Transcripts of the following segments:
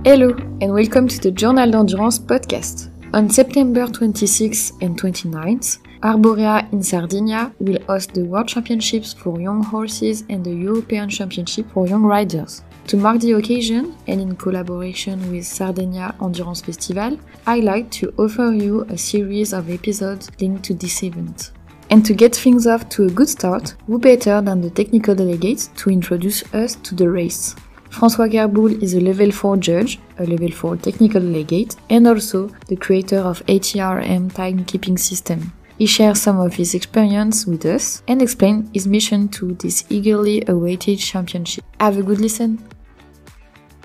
Hello and welcome to the Journal d'Endurance podcast. On September 26th and 29th, Arborea in Sardinia will host the World Championships for young horses and the European Championship for young riders. To mark the occasion, and in collaboration with Sardegna Endurance Festival, I like to offer you a series of episodes linked to this event. And to get things off to a good start, who better than the technical delegate to introduce us to the race? François Kerboul is a level 4 judge, a level 4 technical delegate, and also the creator of ATRM timekeeping system. He shares some of his experience with us and explains his mission to this eagerly awaited championship. Have a good listen.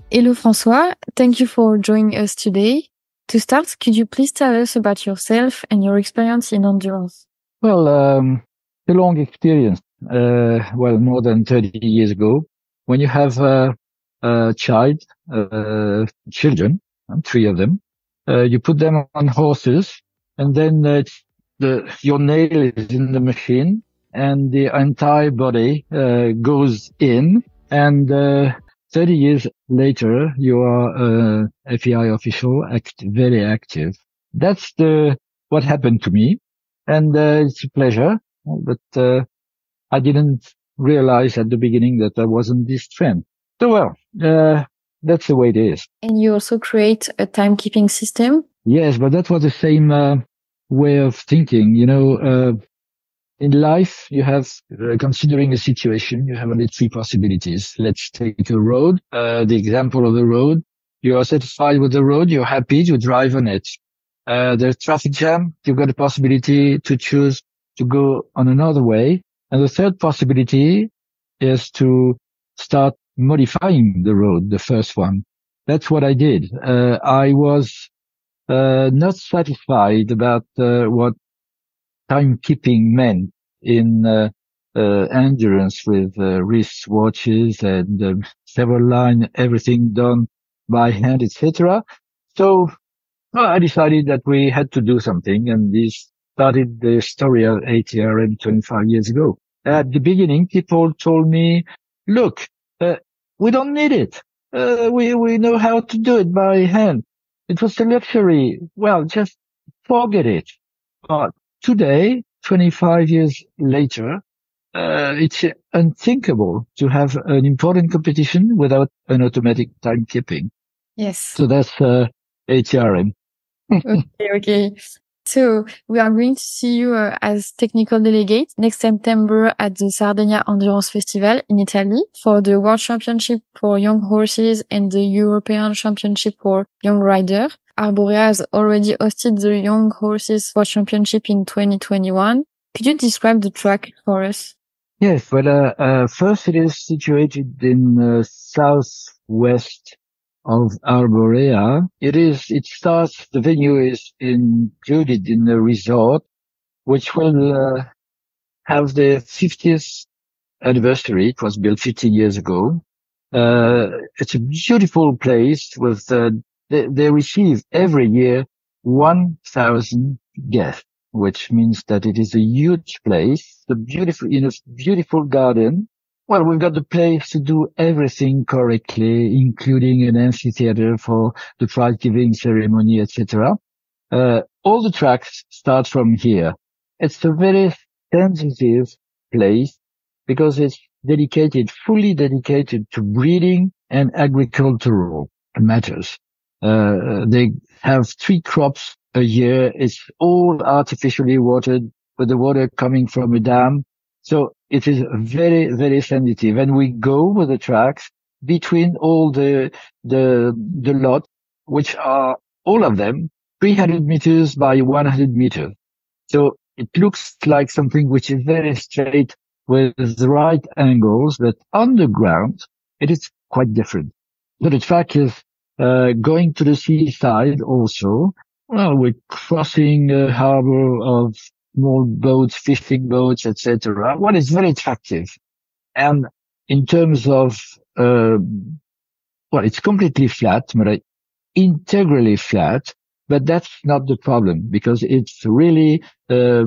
Hello François, thank you for joining us today. To start, could you please tell us about yourself and your experience in endurance? Well, a long experience, more than 30 years ago. When you have children, 3 of them, you put them on horses, and then your nail is in the machine, and the entire body goes in, and 30 years later, you are a FEI official, very active. That's what happened to me, and it's a pleasure, but I didn't realize at the beginning that I was on this trend. So, that's the way it is. And you also create a timekeeping system? Yes, but that was the same way of thinking. You know, in life, you have, considering a situation, you have only 3 possibilities. Let's take a road, the example of the road. You are satisfied with the road, you're happy, you drive on it. There's traffic jam, you've got a possibility to choose to go on another way. And the third possibility is to start modifying the road, the first one. That's what I did. I was not satisfied about what timekeeping meant in endurance with wristwatches and several lines, everything done by hand, etc. So I decided that we had to do something, and this started the story of ATRM 25 years ago. At the beginning, people told me, look, we don't need it. We know how to do it by hand. It was a luxury. Well, just forget it. But today, 25 years later, it's unthinkable to have an important competition without an automatic timekeeping. Yes. So that's ATRM. Okay. So we are going to see you as technical delegate next September at the Sardegna Endurance Festival in Italy for the World Championship for young horses and the European Championship for young riders. Arborea has already hosted the Young Horses World Championship in 2021. Could you describe the track for us? Yes, well, first it is situated in southwest of Arborea. The venue is included in the resort, which will have the 50th anniversary. It was built 15 years ago. It's a beautiful place with, they receive every year 1,000 guests, which means that it is a huge place, in a beautiful garden. Well, we've got the place to do everything correctly, including an amphitheater for the prize giving ceremony, etc. All the tracks start from here. It's a very sensitive place because it's fully dedicated to breeding and agricultural matters. They have 3 crops a year. It's all artificially watered with the water coming from a dam. So it is very, very sensitive. And we go with the tracks between all the lot, which are all of them 300 meters by 100 meters. So it looks like something which is very straight with the right angles, but on the ground, it is quite different. So the track is going to the seaside also. Well, we're crossing a harbor of small boats, fishing boats, etc. Well, it's very attractive. And in terms of, it's completely flat, but integrally flat, but that's not the problem because it's really, a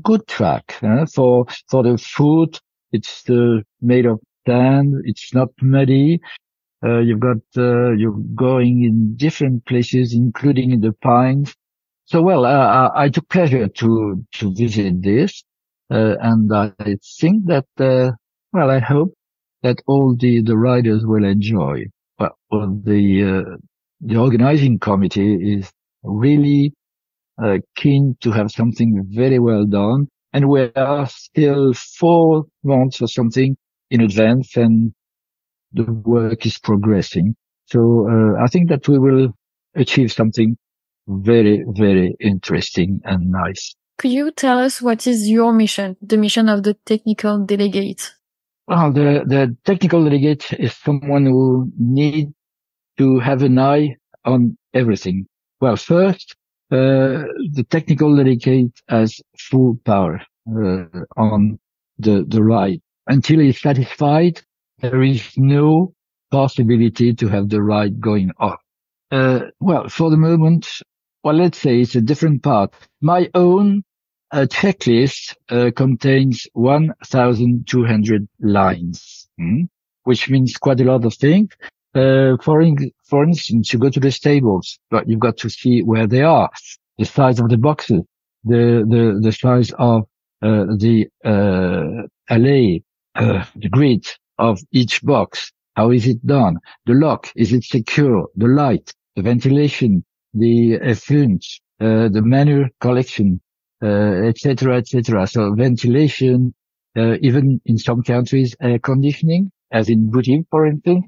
good track, for the foot. It's made of sand. It's not muddy. You're going in different places, including in the pines. So, well, I took pleasure to visit this, and I think that, well, I hope that all the riders will enjoy. Well, the organizing committee is really keen to have something very well done, and we are still 4 months or something in advance, and the work is progressing. So I think that we will achieve something very, very interesting and nice. Could you tell us what is your mission, the mission of the technical delegate? Well, the technical delegate is someone who needs to have an eye on everything. Well, first, the technical delegate has full power on the ride. Until he's satisfied, there is no possibility to have the ride going on. Well, for the moment, well, let's say it's a different part. My own checklist contains 1,200 lines, which means quite a lot of things. For instance, you go to the stables, but you've got to see where they are, the size of the boxes, the size of the alley, the grid of each box. How is it done? The lock, is it secure? The light, the ventilation, the effluent, the manure collection, etc., etc. So ventilation, even in some countries, air conditioning, as in Bhutan, for instance.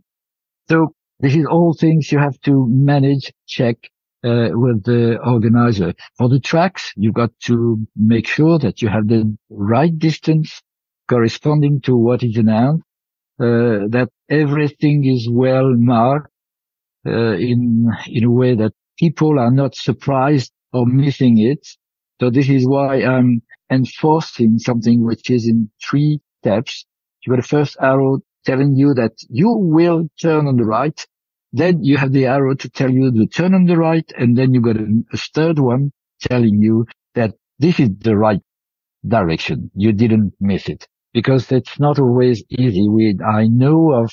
So this is all things you have to manage, check, with the organizer. For the tracks, you've got to make sure that you have the right distance corresponding to what is announced, that everything is well marked, in a way that people are not surprised or missing it. So this is why I'm enforcing something which is in 3 steps. You got the first arrow telling you that you will turn on the right. Then you have the arrow to tell you to turn on the right. And then you got a third one telling you that this is the right direction. You didn't miss it, because it's not always easy. I know of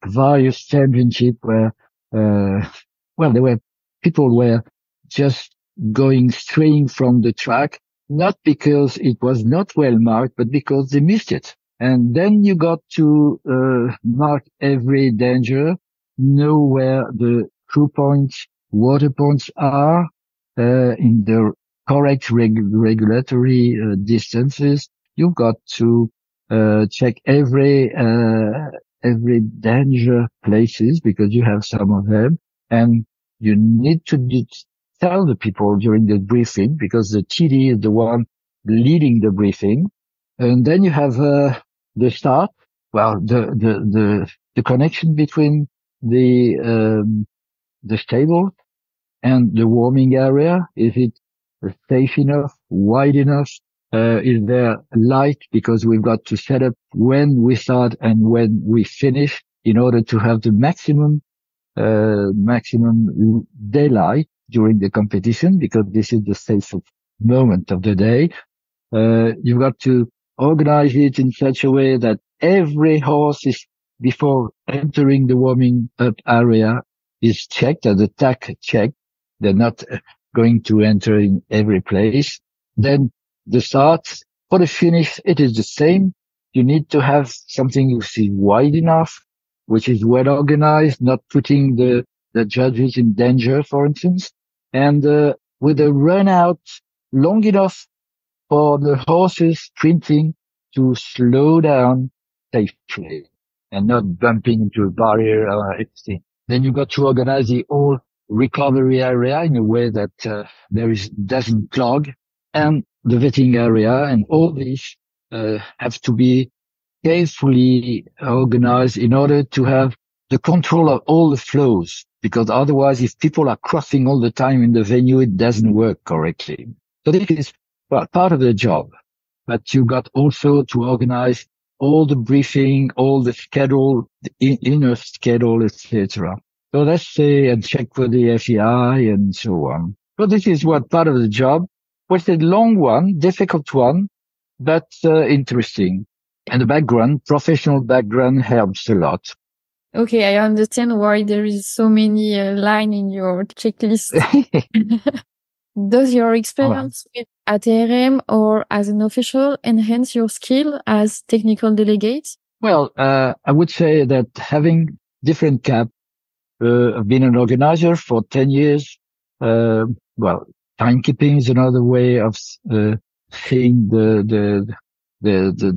various championships where, well, there were people were just going straying from the track, not because it was not well marked, but because they missed it. And then you got to mark every danger, know where the crew points, water points are, in the correct regulatory distances. You've got to check every danger places, because you have some of them, and you need to tell the people during the briefing, because the TD is the one leading the briefing. And then you have the start. Well, the connection between the stable and the warming area. Is it safe enough, wide enough? Is there light? Because we've got to set up when we start and when we finish in order to have the maximum daylight during the competition, because this is the safest moment of the day. You've got to organize it in such a way that every horse is, before entering the warming up area, is checked, as a tack check. They're not going to enter in every place. Then the start, for the finish, it is the same. You need to have something which is wide enough, which is well organized, not putting the judges in danger, for instance, and with a run out long enough for the horses sprinting to slow down safely and not bumping into a barrier or anything. Then you've got to organize the whole recovery area in a way that doesn't clog, and the vetting area, and all these have to be carefully organized in order to have the control of all the flows, because otherwise, if people are crossing all the time in the venue, it doesn't work correctly. So this is, well, part of the job, but you got also to organize all the briefing, all the schedule, the inner schedule, etc. So let's say, and check with the FEI and so on. So this is what part of the job. Was a long one, difficult one, but interesting. And the background, professional background, helps a lot. Okay, I understand why there is so many line in your checklist. Does your experience with ATRM or as an official enhance your skill as technical delegate? Well, I would say that having different cap, I've been an organizer for 10 years. Well, timekeeping is another way of seeing the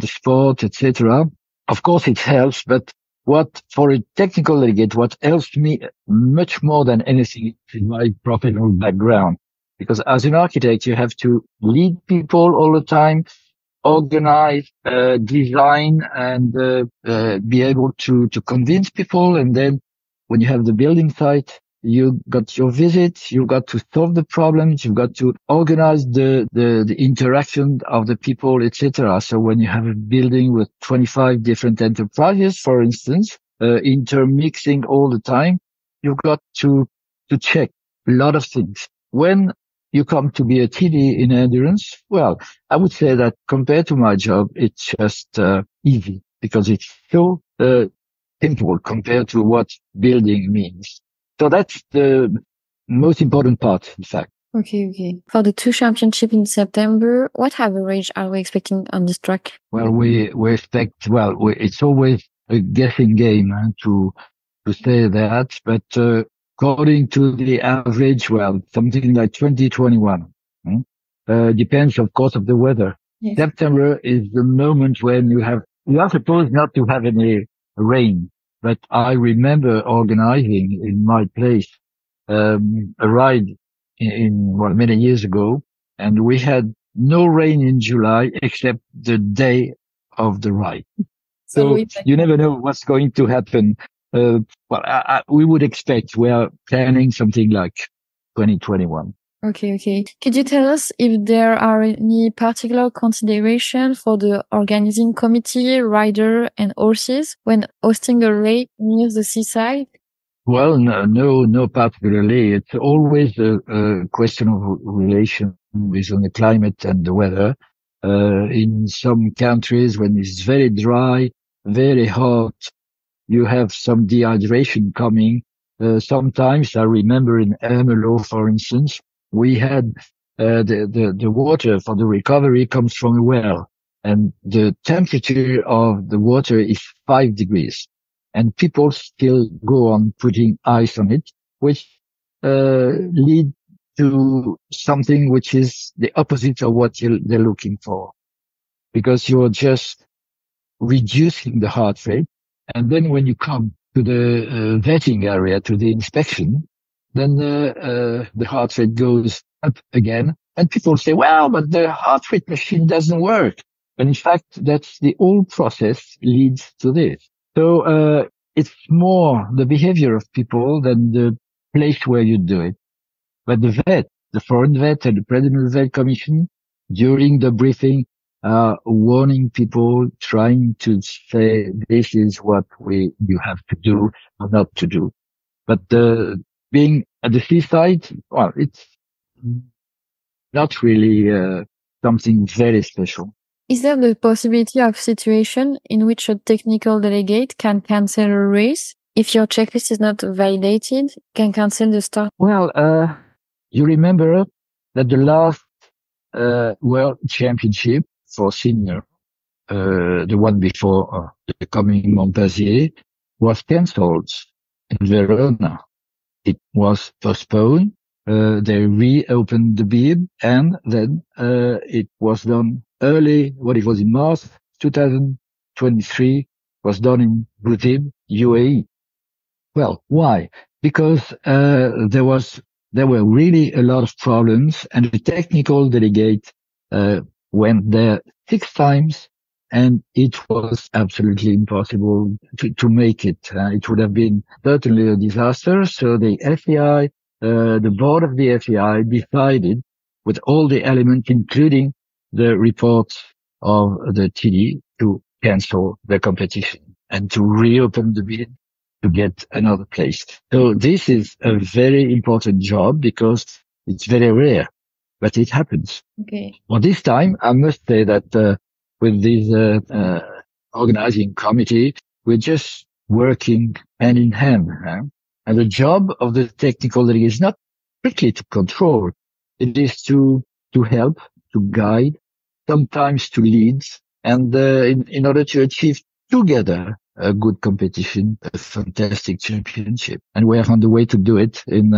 sport, etc. Of course, it helps, but what for a technical delegate, what helps me much more than anything is my professional background. Because as an architect, you have to lead people all the time, organize, design, and be able to convince people. And then when you have the building site, you got your visits, you got to solve the problems, you got to organize the interaction of the people, etc. So when you have a building with 25 different enterprises, for instance, intermixing all the time, you've got to check a lot of things. When you come to be a TD in endurance, well, I would say that compared to my job, it's just easy because it's so simple compared to what building means. So that's the most important part, in fact. Okay. For the two championship in September, what average are we expecting on this track? Well, we expect, it's always a guessing game to say that, but according to the average, something like 2021. Depends, of course, of the weather. Yes. September is the moment when you are supposed not to have any rain, but I remember organizing in my place a ride many years ago, and we had no rain in July except the day of the ride. So you never know what's going to happen. We would expect we are planning something like 2021. Okay. Could you tell us if there are any particular consideration for the organizing committee, rider, and horses when hosting a race near the seaside? Well, no, particularly. It's always a question of relation between the climate and the weather. In some countries, when it's very dry, very hot, you have some dehydration coming. Sometimes I remember in Ermelo, for instance, we had the water for the recovery comes from a well, and the temperature of the water is 5 degrees, and people still go on putting ice on it, which lead to something which is the opposite of what they're looking for, because you're just reducing the heart rate. And then when you come to the vetting area, to the inspection, then the heart rate goes up again. And people say, well, but the heart rate machine doesn't work. And in fact, that's the whole process leads to this. So it's more the behavior of people than the place where you do it. But the foreign vet and the president vet commission, during the briefing, warning people, trying to say this is what you have to do or not to do. But being at the seaside, well, it's not really something very special. Is there the possibility of situation in which a technical delegate can cancel a race if your checklist is not validated? Can cancel the start? Well, you remember that the last World Championship for senior, the one before the coming Montpensier, was cancelled in Verona. It was postponed. They reopened the bid, and then it was done early. It was in March 2023. Was done in Butib, UAE. Well, why? Because there were really a lot of problems, and the technical delegate went there 6 times, and it was absolutely impossible to make it. It would have been certainly a disaster. So the FEI, the board of the FEI decided, with all the elements, including the reports of the TD, to cancel the competition and to reopen the bid to get another place. So this is a very important job because it's very rare, but it happens. Okay. Well, this time, I must say that with this organizing committee, we're just working hand in hand. And the job of the technical delegate is not strictly to control. It is to help, to guide, sometimes to lead, and in order to achieve together a good competition, a fantastic championship. And we are on the way to do it in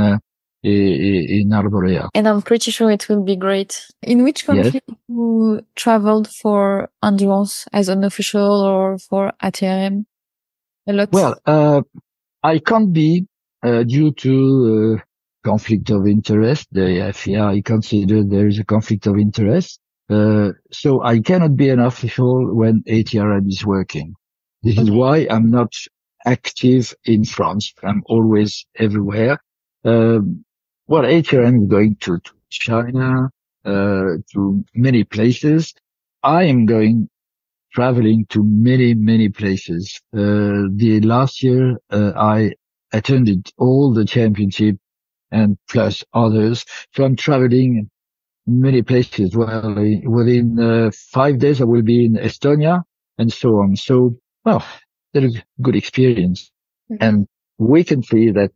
Arborea. And I'm pretty sure it will be great. In which country you traveled for endurance as an official or for ATRM? A lot? Well, I can't be due to conflict of interest. The FIA considered there is a conflict of interest. So I cannot be an official when ATRM is working. This is why I'm not active in France. I'm always everywhere. Well, ATRM is going to China, to many places. I am traveling to many places. The last year, I attended all the championship and plus others. So I'm traveling many places. Well, within 5 days, I will be in Estonia and so on. So, well, that is good experience. Mm-hmm. And we can see that,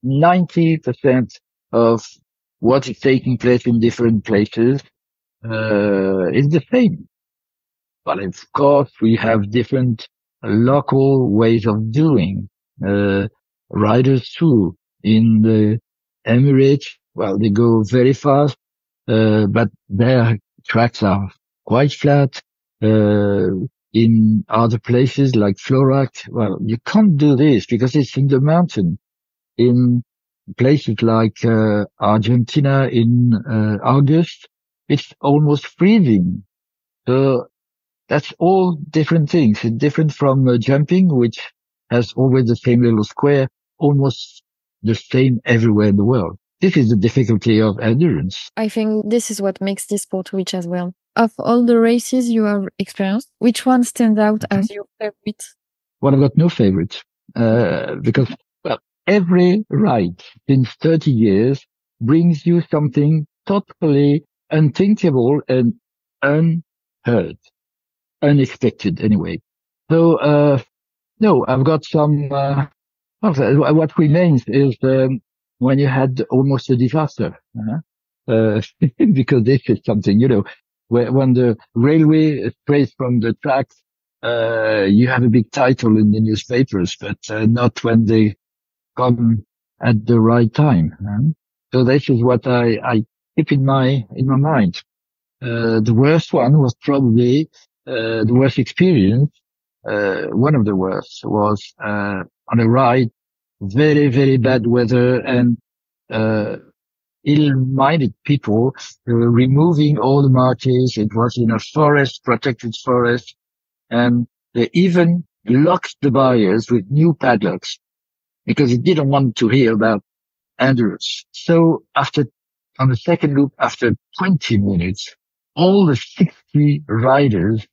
90% of what is taking place in different places, is the same. But of course, we have different local ways of doing. Riders too. In the Emirates, well, they go very fast, but their tracks are quite flat. In other places like Florac, well, you can't do this because it's in the mountain. In places like Argentina in August, it's almost freezing. So that's all different things. It's different from jumping, which has always the same little square, almost the same everywhere in the world. This is the difficulty of endurance. I think this is what makes this sport rich as well. Of all the races you have experienced, which one stands out as your favorite? Well, I've got no favorite, because, well, every ride since 30 years brings you something totally unthinkable and unheard. Unexpected anyway. So, no, I've got some, what remains is, when you had almost a disaster, because this is something, when the railway strays from the tracks, you have a big title in the newspapers, but, not when they come at the right time. So this is what I keep in my mind. The worst one was probably, the worst experience, one of the worst was, on a ride, very, very bad weather and, ill-minded people, removing all the markers. It was in a forest, protected forest, and they even locked the barriers with new padlocks because it didn't want to hear about endurance. So on the second loop, after 20 minutes, all the 60 riders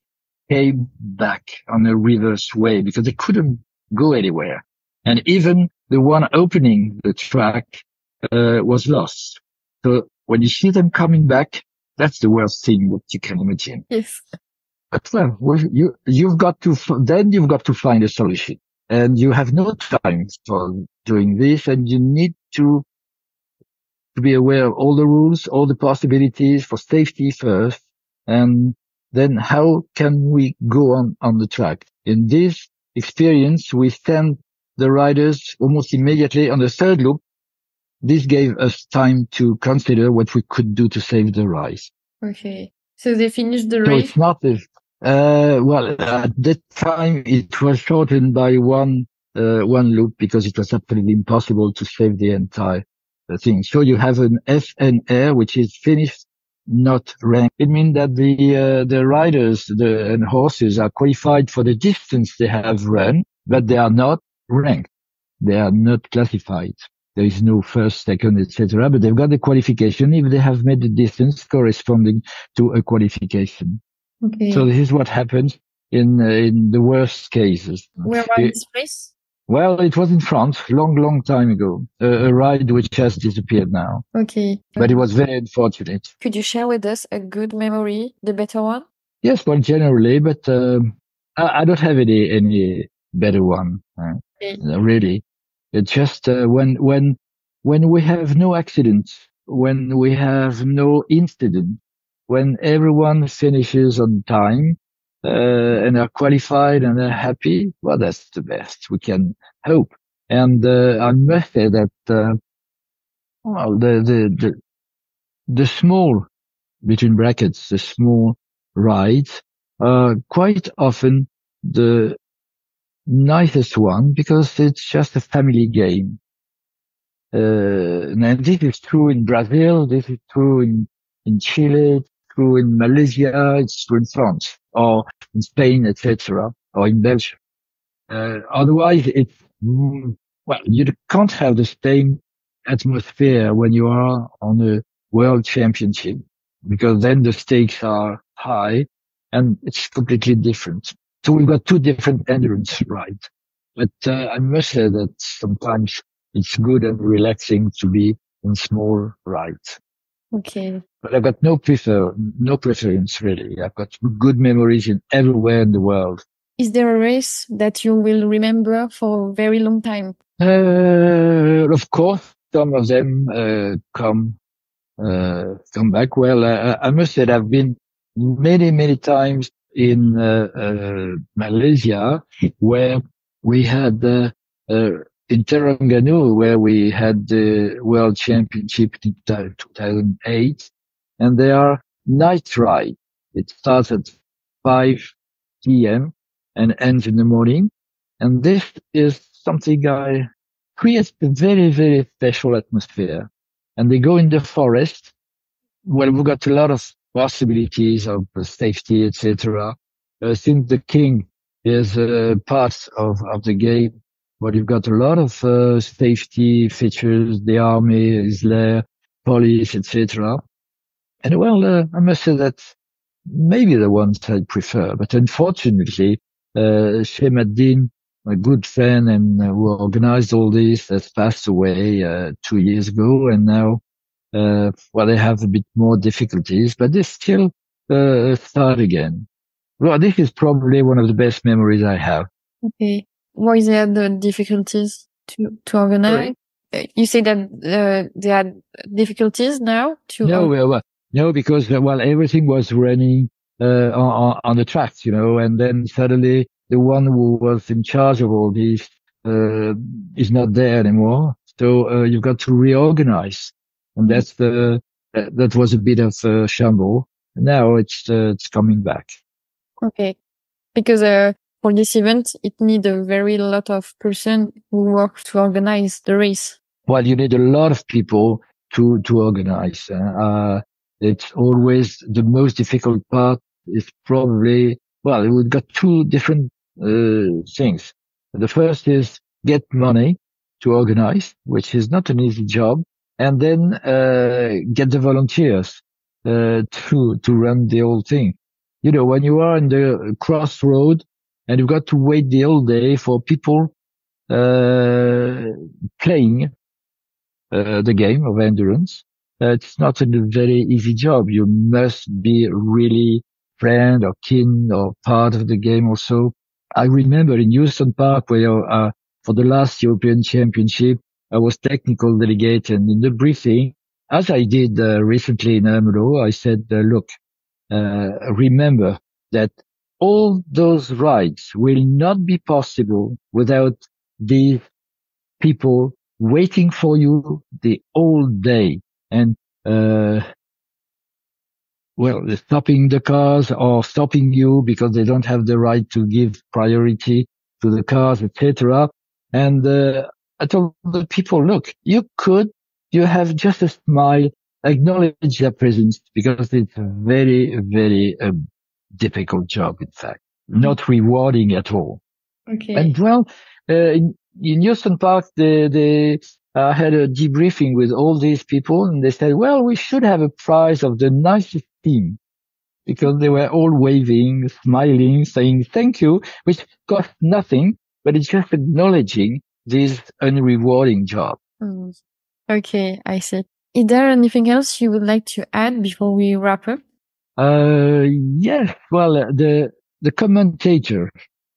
came back on a reverse way because they couldn't go anywhere. And even the one opening the track, was lost. So when you see them coming back, that's the worst thing that you can imagine. Yes. But well, you've got to find a solution, and you have no time for doing this, and you need to be aware of all the rules, all the possibilities for safety first, and then how can we go on the track? In this experience, we send the riders almost immediately on the third loop. This gave us time to consider what we could do to save the race. Okay. So they finished the race? So it's not at that time it was shortened by one loop because it was absolutely impossible to save the entire thing. So you have an FNR, which is finished, not ranked. It means that the riders and horses are qualified for the distance they have run, but they are not ranked. They are not classified. There is no first, second, etc. But they've got the qualification if they have made the distance corresponding to a qualification. Okay. So this is what happens in the worst cases. Where was this place? Well, it was in France, long time ago. A ride which has disappeared now. Okay. But it was very unfortunate. Could you share with us a good memory, the better one? Yes, well, generally, but I don't have any better one, Okay. really. It's just when we have no accidents, when we have no incident, when everyone finishes on time and are qualified and are happy, well, that's the best we can hope. And I must say that well, the small, between brackets, the small rides are quite often the nicest one because it's just a family game. And this is true in Brazil, this is true in Chile, it's true in Malaysia, it's true in France, or in Spain, etc., or in Belgium. Otherwise, it's, well, you can't have the same atmosphere when you are on a world championship because then the stakes are high and it's completely different. So we've got two different endurance rides. But I must say that sometimes it's good and relaxing to be in small rides. Okay. But I've got no preference really. I've got good memories in everywhere in the world. Is there a race that you will remember for a very long time? Of course, some of them come back. Well, I must say I've been many times in Malaysia where we had in Terengganu where we had the World Championship in 2008, and they are night ride. It starts at 5 p.m. and ends in the morning, and this is something I creates a very special atmosphere. And they go in the forest. Well, we've got a lot of possibilities of safety, etc. Since the king is part of the game, but you've got a lot of safety features. The army is there, police, etc. And well, I must say that maybe the ones I prefer, but unfortunately, Shemaddin, a good friend and who organized all this, has passed away 2 years ago, and now well, they have a bit more difficulties, but they still start again. Well, this is probably one of the best memories I have. Okay. Why is there the difficulties to organize? You say that they had difficulties now to. No, because well, everything was running on the tracks, and then suddenly the one who was in charge of all this is not there anymore. So you've got to reorganize, and that was a bit of a shamble. Now it's coming back. Okay, because for this event, it needs a very lot of person who work to organize the race. Well, you need a lot of people to organize. It's always the most difficult part is probably, well, we've got two different things. The first is get money to organize, which is not an easy job, and then get the volunteers to run the whole thing. When you are in the crossroad and you've got to wait the whole day for people playing the game of endurance, it's not a very easy job. You must be really friend or kin or part of the game also. I remember in Houston Park where for the last European Championship, I was technical delegate, and in the briefing, as I did recently in Almelo, I said, look, remember that all those rides will not be possible without these people waiting for you the whole day and well, stopping the cars or stopping you because they don't have the right to give priority to the cars, etc. And I told the people, look, you have just a smile, acknowledge their presence because it's a very difficult job, in fact, not rewarding at all. Okay. And well, in Houston Park, they had a debriefing with all these people, and they said, well, we should have a prize of the nicest team, because they were all waving, smiling, saying thank you, which cost nothing, but it's just acknowledging this unrewarding job. Okay, I see. Is there anything else you would like to add before we wrap up? Yes. Well, the commentator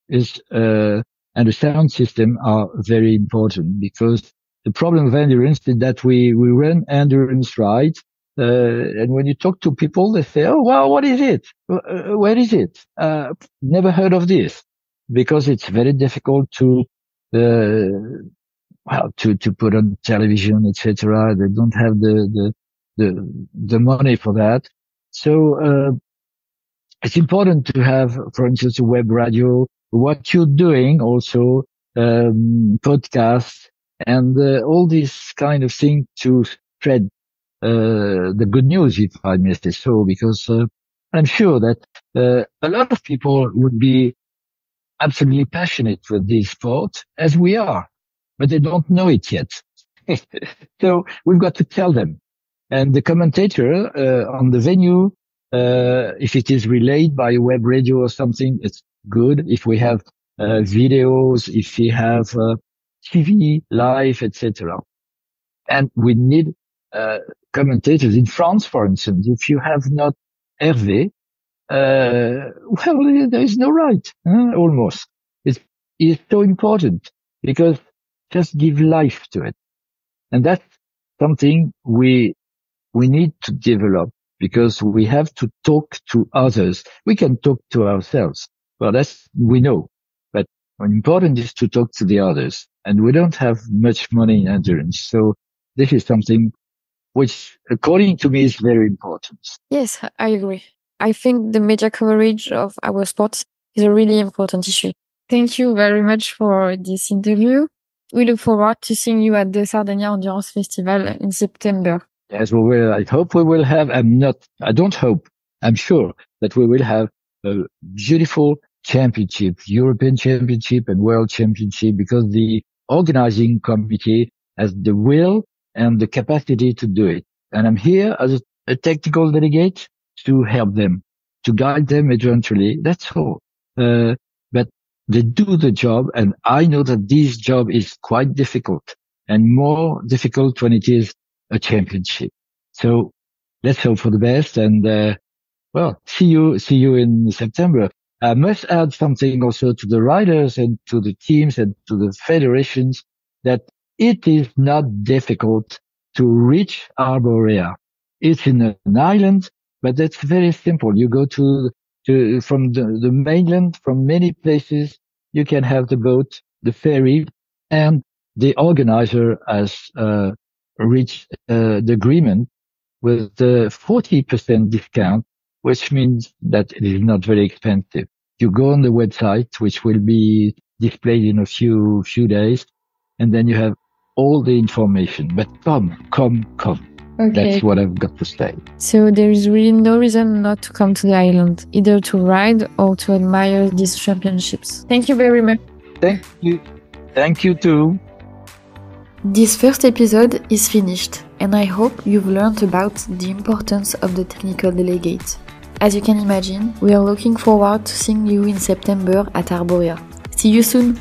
is and the sound system are very important, because the problem of endurance is that we run endurance rides, and when you talk to people, they say, "Oh, well, what is it? Where is it? Never heard of this," because it's very difficult to to put on television, etc. They don't have the money for that. So it's important to have, for instance, a web radio. What you're doing also, podcasts and all these kind of things to spread the good news, if I may say so, because I'm sure that a lot of people would be absolutely passionate with this sport, as we are, but they don't know it yet. So we've got to tell them. And the commentator on the venue, if it is relayed by web radio or something, it's good. If we have videos, if we have TV live, etc. And we need commentators. In France, for instance, if you have not Hervé, well, there is no right, almost. It's so important, because just give life to it. And that's something we need to develop, because we have to talk to others. We can talk to ourselves. Well, we know. But what important is to talk to the others. And we don't have much money in endurance. So this is something which, according to me, is very important. Yes, I agree. I think the media coverage of our sports is a really important issue. Thank you very much for this interview. We look forward to seeing you at the Sardegna Endurance Festival in September. Yes, we will. I hope we will have, I don't hope, I'm sure that we will have a beautiful championship, European championship and world championship, because the organizing committee has the will and the capacity to do it. And I'm here as a technical delegate to help them, to guide them eventually. That's all. But they do the job, and I know that this job is quite difficult, and more difficult when it is a championship. So let's hope for the best, and see you in September. I must add something also to the riders and to the teams and to the federations, that it is not difficult to reach Arborea. It's in an island, but that's very simple. You go from the mainland, from many places. You can have the boat, the ferry, and the organizer has reached the agreement with the 40% discount, which means that it is not very expensive. You go on the website, which will be displayed in a few days, and then you have all the information. But come. Okay. That's what I've got to say. So there is really no reason not to come to the island, either to ride or to admire these championships. Thank you very much. Thank you. Thank you too. This first episode is finished, and I hope you've learned about the importance of the technical delegate. As you can imagine, we are looking forward to seeing you in September at Arborea. See you soon!